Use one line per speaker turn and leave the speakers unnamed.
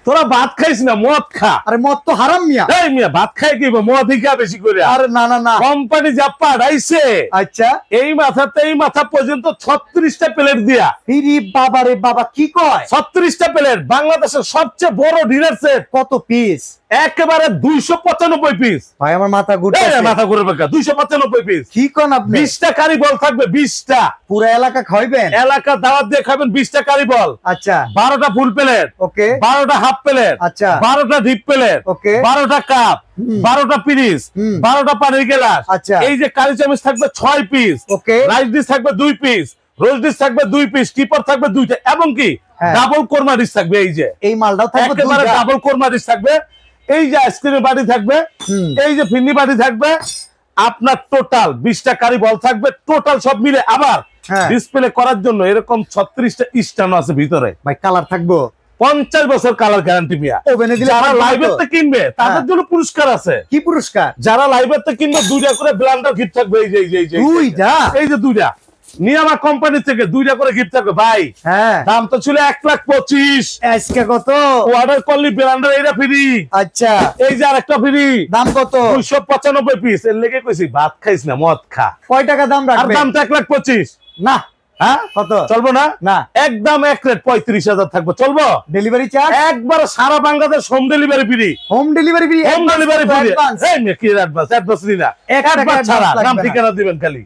তোরা ভাত খাইস না, মদ খা।
আরে মদ তো হারাম মিয়া।
এই মিয়া ভাত খাই কি মদ খা বেশি করে?
আরে না না না,
কোম্পানি যা পাঠাইছে,
আচ্ছা
এই মাথাতে এই মাথা পর্যন্ত 36টা প্লেট দিয়া।
ইরি বাবা রে বাবা, কি কয়?
36টা প্লেট, বাংলাদেশের সবচেয়ে বড় ডিনার সেট।
কত পিস?
একেবারে 295 পিস।
ভাই আমার মাথা ঘুরতেছে।
মাথা ঘুরে বেকা, 295 পিস।
কি কোন আপনি?
20টা কারিবল থাকবে, 20টা।
পুরো এলাকা খাইবেন?
এলাকা দাওয়াত দিয়ে খাবেন 20টা কারিবল।
আচ্ছা
12টা ফুল প্লেট,
ওকে,
12টা হাফ প্লেট,
আচ্ছা
12টা ডিপ প্লেট,
ওকে,
12টা কাপ, 12টা পিরিচ, 12টা পানির গ্লাস।
আচ্ছা
এই যে কারি চামচ থাকবে 6 পিস,
ওকে,
রাইস ডিশ থাকবে 2 পিস, রোজ ডিশ থাকবে 2 পিস, টিপর থাকবে 2টা, এবং কি ডাবল কোরমা ডিশ থাকবে। এই যে
এই মালটাও থাকবে,
একেবারে ডাবল কোরমা ডিশ থাকবে। এই যে আইসক্রিমের বাটি থাকবে, এই যে ফিন্নি বাটি থাকবে। আপনার টোটাল 20টা কারি বল থাকবে, টোটাল সব মিলে। আবার ডিসপ্লে করার জন্য এরকম 36টা স্ট্যান্ড আছে ভিতরে।
ভাই কালার থাকবো
50 বছর কালার গ্যারান্টি মিয়া।
ওভেনে দিলে
যারা লাইভেতে কিনবে তাদের জন্য পুরস্কার আছে।
কি পুরস্কার?
যারা লাইভেতে কিনবে 2টা করে ব্লেন্ডার গিফট থাকবে। এই যে এই যে
2টা,
এই যে 2টা নিয়ামা কোম্পানি থেকে 2টা করে গিফট থাকবে ভাই।
হ্যাঁ
দাম তো ছিল 1,25,000।
আজকে কত?
অর্ডার করলি ব্লেন্ডার এইটা ফ্রি।
আচ্ছা
এই যে আরেকটা ফ্রি।
দাম কত?
295 পিস। এর লেগে কইছি ভাত খাইস না, মদ খা।
কয় টাকা দাম
আর
রাখবে?
দাম তো 1,25,000
না।
হ্যাঁ
কত?
চলবো না?
না
একদম এক রেট 35,000 থাকবে। চলবো?
ডেলিভারি চার্জ
একবার সারা Bangladesh home delivery free.
Home delivery free?
Home delivery free. এই কি অ্যাডভান্স? অ্যাডভান্স দিনা,
টাকা
একবার ছাড়া
advance
নাম
লাগবে না।
ঠিকানা দিবেন খালি।